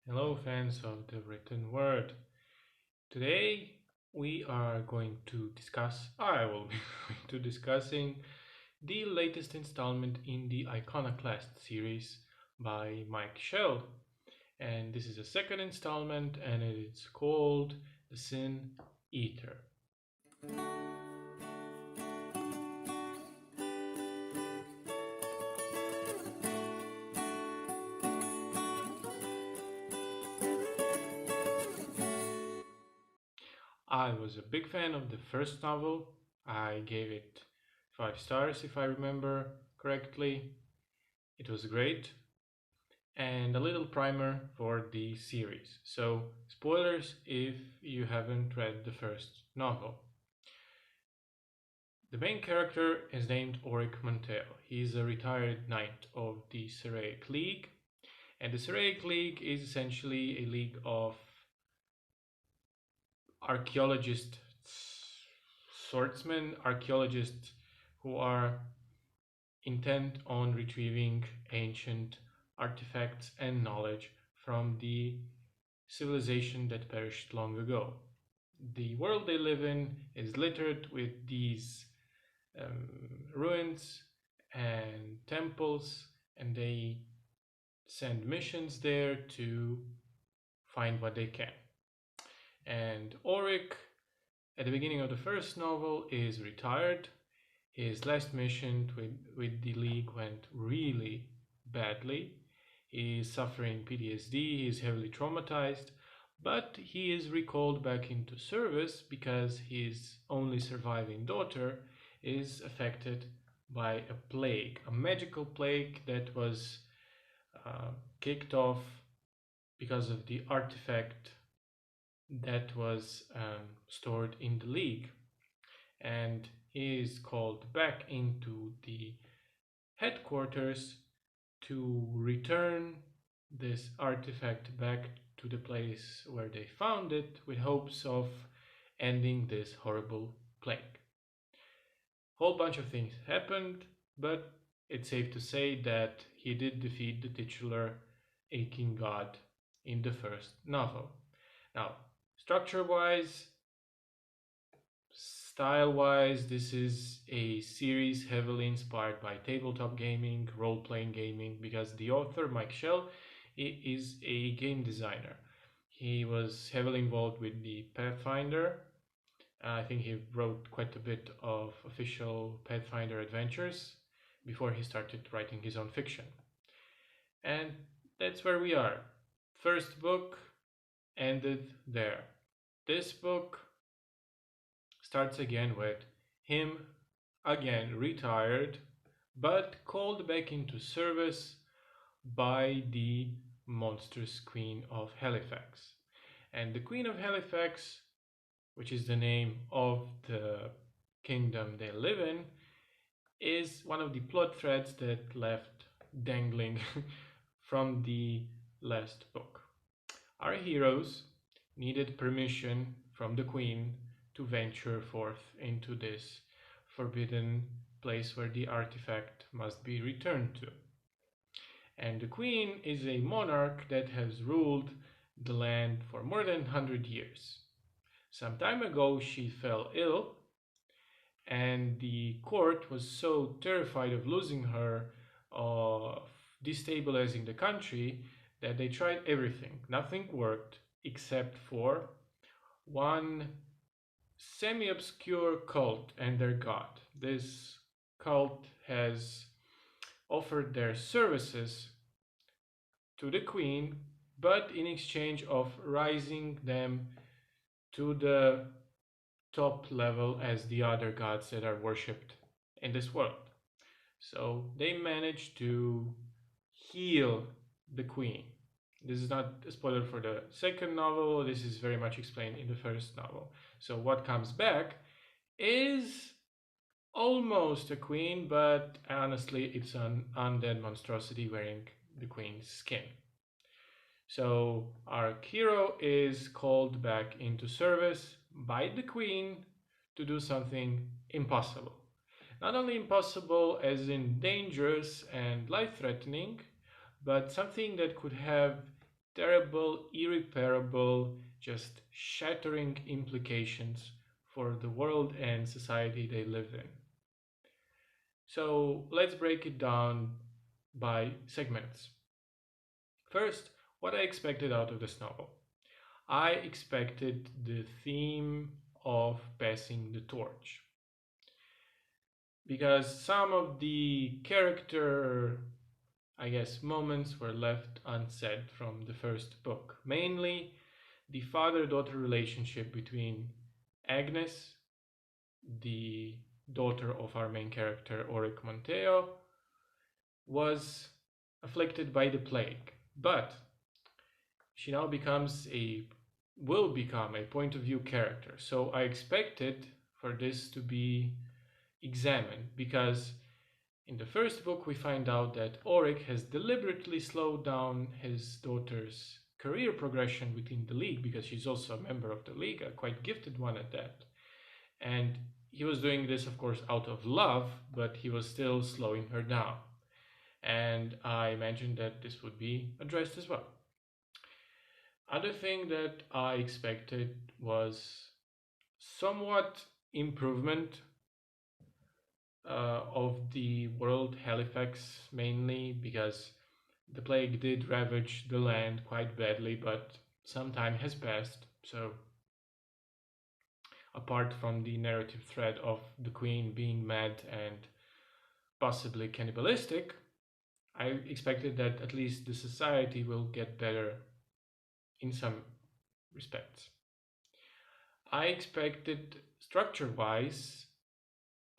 Hello, fans of the written word. Today we are going to discuss, I will be going to discussing the latest installment in the Iconoclast series by Mike Shel. And this is the second installment and it's called The Sin Eater. I was a big fan of the first novel. I gave it 5 stars if I remember correctly. It was great. And a little primer for the series. So, spoilers if you haven't read the first novel. The main character is named Auric Montel. He's a retired knight of the Syriac League. And the Syriac League is essentially a league of archaeologists, swordsmen, archaeologists who are intent on retrieving ancient artifacts and knowledge from the civilization that perished long ago. The world they live in is littered with these ruins and temples, and they send missions there to find what they can. And Auric, at the beginning of the first novel, is retired. His last mission with the League went really badly. He is suffering PTSD, he is heavily traumatized, but he is recalled back into service because his only surviving daughter is affected by a plague, a magical plague that was kicked off because of the artifact that was stored in the League. And he is called back into the headquarters to return this artifact back to the place where they found it with hopes of ending this horrible plague. Whole bunch of things happened, but it's safe to say that he did defeat the titular aching god in the first novel. Now, structure-wise, style-wise, this is a series heavily inspired by tabletop gaming, role-playing gaming, because the author, Mike Shel, is a game designer. He was heavily involved with the Pathfinder. I think he wrote quite a bit of official Pathfinder adventures before he started writing his own fiction. And that's where we are. First book ended there. This book starts again with him again retired but called back into service by the monstrous Queen of Halifax. And the Queen of Halifax, which is the name of the kingdom they live in, is one of the plot threads that left dangling from the last book. Our heroes needed permission from the Queen to venture forth into this forbidden place where the artifact must be returned to. And the Queen is a monarch that has ruled the land for more than 100 years. Some time ago, she fell ill, and the court was so terrified of losing her, of destabilizing the country, that they tried everything. Nothing worked except for one semi-obscure cult and their god. This cult has offered their services to the queen, but in exchange of rising them to the top level as the other gods that are worshipped in this world. So they managed to heal the queen. This is not a spoiler for the second novel, this is very much explained in the first novel. So what comes back is almost a queen, but honestly it's an undead monstrosity wearing the queen's skin. So our hero is called back into service by the queen to do something impossible. Not only impossible as in dangerous and life-threatening, but something that could have terrible, irreparable, just shattering implications for the world and society they live in. So let's break it down by segments. First, what I expected out of this novel. I expected the theme of passing the torch. Because some of the character, I guess, moments were left unsaid from the first book. Mainly the father daughter relationship between Agnes, the daughter of our main character, Oric Monteo, was afflicted by the plague. But she now will become a point of view character. So I expected for this to be examined because in the first book we find out that Oric has deliberately slowed down his daughter's career progression within the league because she's also a member of the league, a quite gifted one at that. And he was doing this, of course, out of love, but he was still slowing her down. And I imagined that this would be addressed as well. Other thing that I expected was somewhat improvement of the world, Halifax mainly, because the plague did ravage the land quite badly, but some time has passed. So, apart from the narrative thread of the queen being mad and possibly cannibalistic, I expected that at least the society will get better in some respects. I expected structure-wise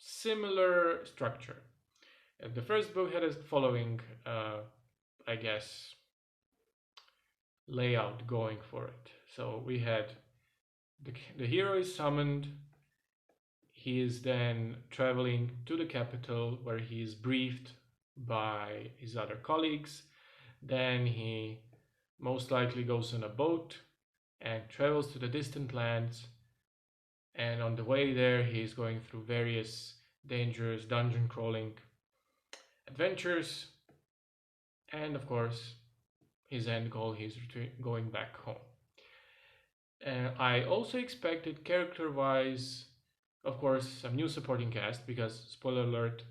similar structure. The first book had a following, I guess, layout going for it. So we had the hero is summoned. He is then traveling to the capital where he is briefed by his other colleagues. Then he most likely goes on a boat and travels to the distant lands. And on the way there, he is going through various dangerous dungeon crawling adventures. And of course, his end goal, he's going back home. I also expected character-wise, of course, some new supporting cast because, spoiler alert,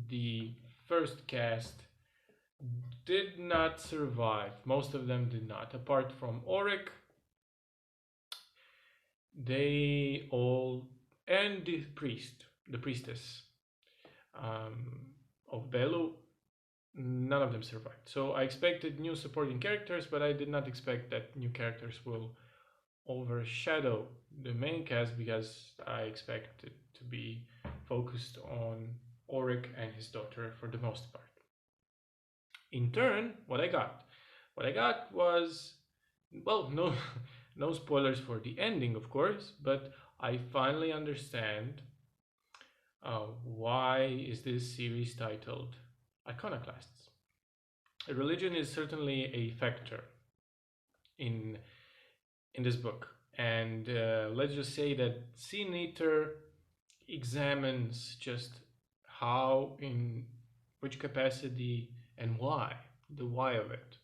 the first cast did not survive. Most of them did not, apart from Oric. They all, and the priestess of Belu, none of them survived. So I expected new supporting characters, but I did not expect that new characters will overshadow the main cast because I expect it to be focused on Oric and his daughter for the most part. In turn, what I got was, well, no, no spoilers for the ending, of course, but I finally understand why is this series titled Iconoclasts. Religion is certainly a factor in this book, and let's just say that Sin Eater examines just how, in which capacity, and why, the why of it.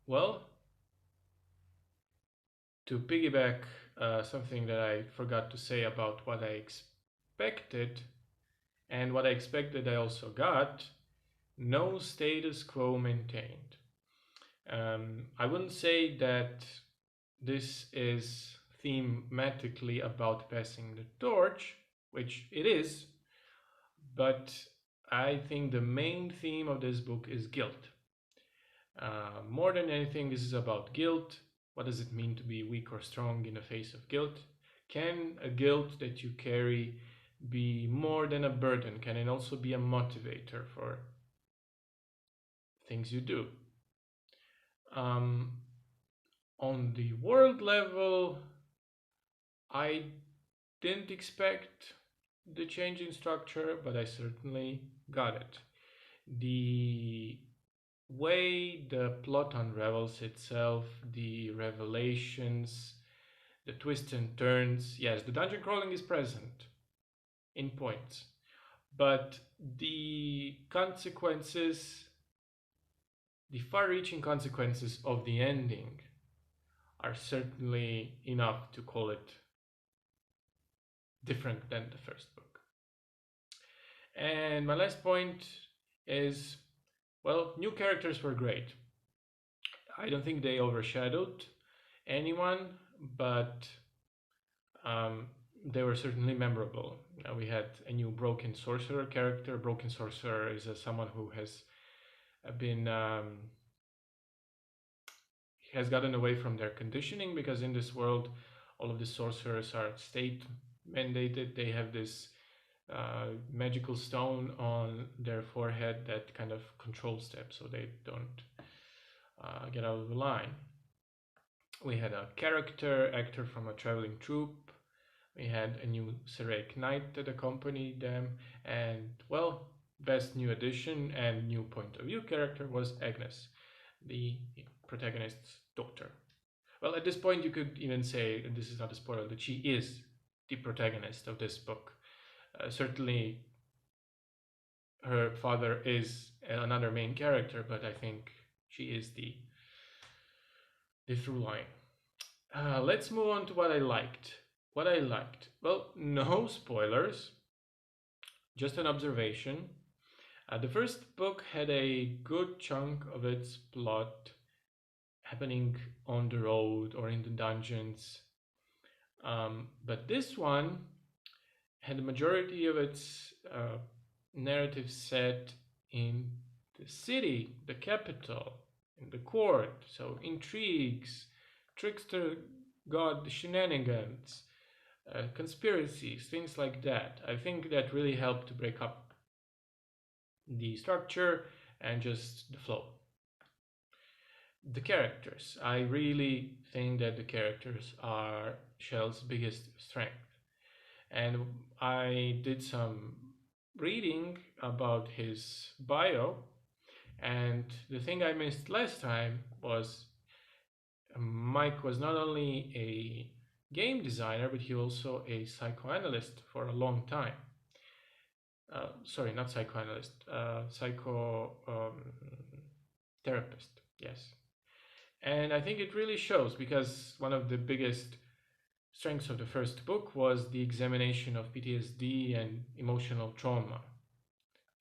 Well, to piggyback something that I forgot to say about what I expected, and what I expected I also got, no status quo maintained. I wouldn't say that this is thematically about passing the torch, which it is, but I think the main theme of this book is guilt. More than anything, this is about guilt. What does it mean to be weak or strong in the face of guilt? Can a guilt that you carry be more than a burden? Can it also be a motivator for things you do? On the world level, I didn't expect the change in structure, but I certainly got it. The way the plot unravels itself, the revelations, the twists and turns, yes, the dungeon crawling is present in points, but the consequences the far-reaching consequences of the ending are certainly enough to call it different than the first book. And my last point is, well, new characters were great. I don't think they overshadowed anyone, but um, they were certainly memorable. We had a new Broken Sorcerer character. Broken Sorcerer is someone who been has gotten away from their conditioning, because in this world, all of the sorcerers are state mandated. They have this magical stone on their forehead that kind of controls them, so they don't get out of the line. We had a character actor from a traveling troupe. We had a new Syriac knight that accompanied them, and well, best new addition and new point of view character was Agnes, the protagonist's daughter. Well, at this point, you could even say, and this is not a spoiler, that she is the protagonist of this book. Certainly, her father is another main character, but I think she is the through line. Let's move on to what I liked. What I liked. Well, no spoilers, just an observation. The first book had a good chunk of its plot happening on the road or in the dungeons. But this one had the majority of its narrative set in the city, the capital, in the court. So intrigues, trickster god shenanigans, conspiracies, things like that. I think that really helped to break up the structure and just the flow. The characters. I really think that the characters are Shel's biggest strength. And I did some reading about his bio, and the thing I missed last time was Mike was not only a game designer, but he was also a psychoanalyst for a long time. Sorry, not psychoanalyst, psycho therapist, yes. And I think it really shows, because one of the biggest strengths of the first book was the examination of PTSD and emotional trauma.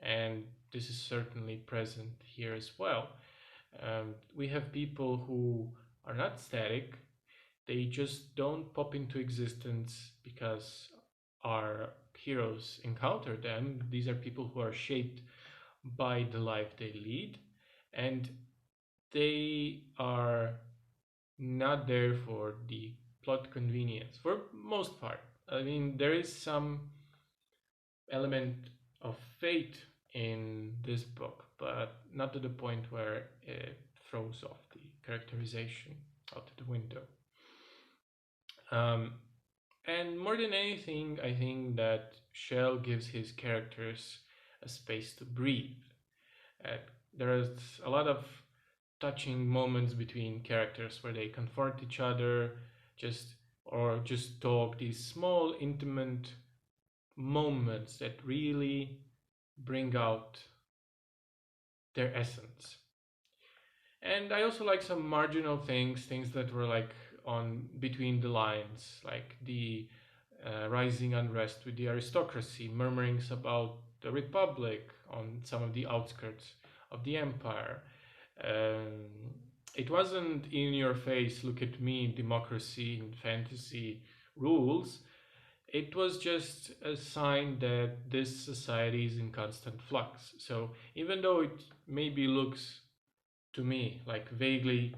And this is certainly present here as well. We have people who are not static, they just don't pop into existence because our heroes encounter them. These are people who are shaped by the life they lead, and they are not there for the plot convenience for most part. I mean, there is some element of fate in this book, but not to the point where it throws off the characterization out the window. And more than anything, I think that Shell gives his characters a space to breathe. Uh, there is a lot of touching moments between characters where they confront each other, just talk. These small, intimate moments that really bring out their essence. And I also like some marginal things that were like on between the lines, like the rising unrest with the aristocracy, murmurings about the republic on some of the outskirts of the empire. It wasn't in your face, look at me, democracy and fantasy rules. It was just a sign that this society is in constant flux. So even though it maybe looks to me like vaguely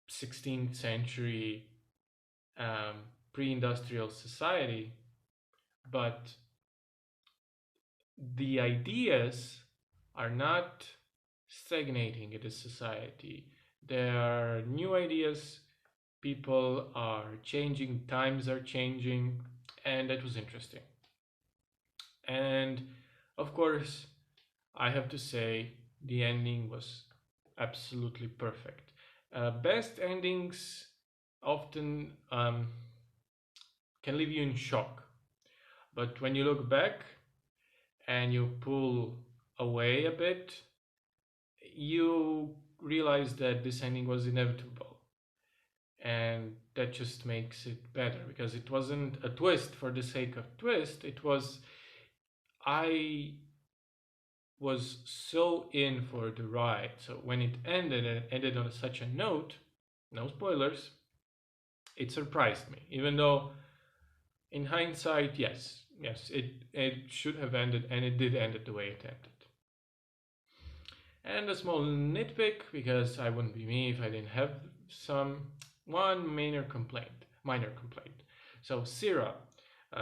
16th century pre-industrial society, but the ideas are not stagnating in this society. There are new ideas, people are changing, times are changing, and that was interesting. And of course, I have to say the ending was absolutely perfect. Best endings often can leave you in shock, but when you look back and you pull away a bit, you realized that this ending was inevitable, and that just makes it better because it wasn't a twist for the sake of twist. It was I was so in for the ride. So when it ended and it ended on such a note, no spoilers, it surprised me. Even though in hindsight, yes, it should have ended, and it did end it the way it ended. And a small nitpick, because I wouldn't be me if I didn't have some one minor complaint. So Syrah,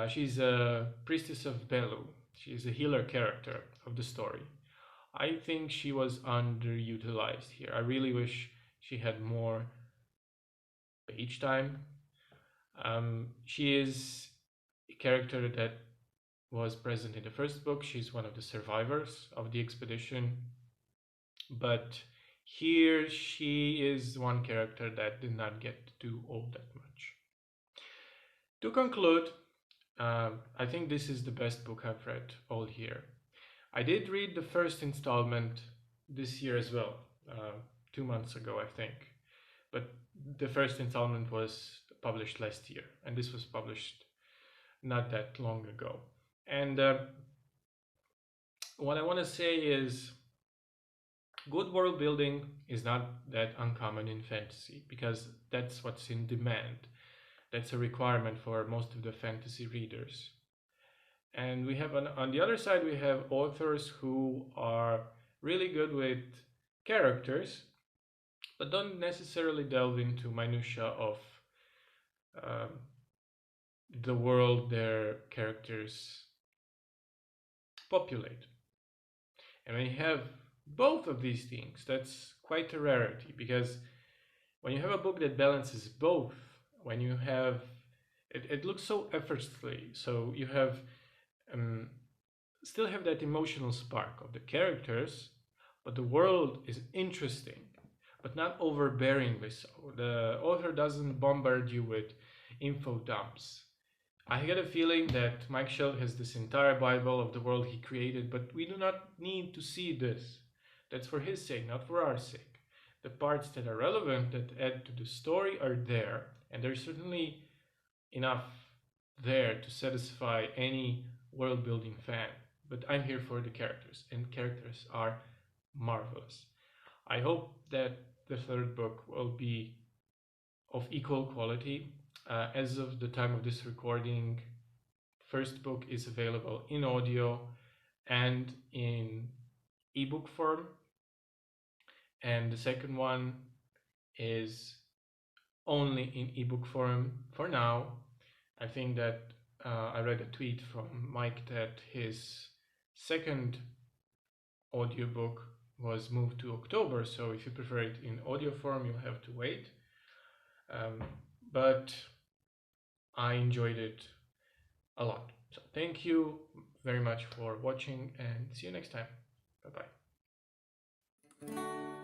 she's a priestess of Belu. She's a healer character of the story. I think she was underutilized here. I really wish she had more page time. She is a character that was present in the first book. She's one of the survivors of the expedition, but here she is one character that did not get to do all that much. To conclude, I think this is the best book I've read all year. I did read the first installment this year as well, 2 months ago, I think. But the first installment was published last year, and this was published not that long ago. And what I want to say is good world building is not that uncommon in fantasy because that's what's in demand. That's a requirement for most of the fantasy readers. And we have on the other side, we have authors who are really good with characters, but don't necessarily delve into minutia of um, the world their characters populate. And when you have both of these things, that's quite a rarity because when you have a book that balances both, when you have it looks so effortlessly. So you have um, still have that emotional spark of the characters, but the world is interesting, but not overbearingly so. The author doesn't bombard you with info dumps. I get a feeling that Mike Shel has this entire Bible of the world he created, but we do not need to see this. That's for his sake, not for our sake. The parts that are relevant, that add to the story, are there, and there's certainly enough there to satisfy any world building fan. But I'm here for the characters, and characters are marvelous. I hope that the third book will be of equal quality. As of the time of this recording, first book is available in audio and in ebook form, and the second one is only in ebook form for now. I think that I read a tweet from Mike that his second audiobook was moved to October, so if you prefer it in audio form, you'll have to wait. But I enjoyed it a lot. So thank you very much for watching and see you next time. Bye bye.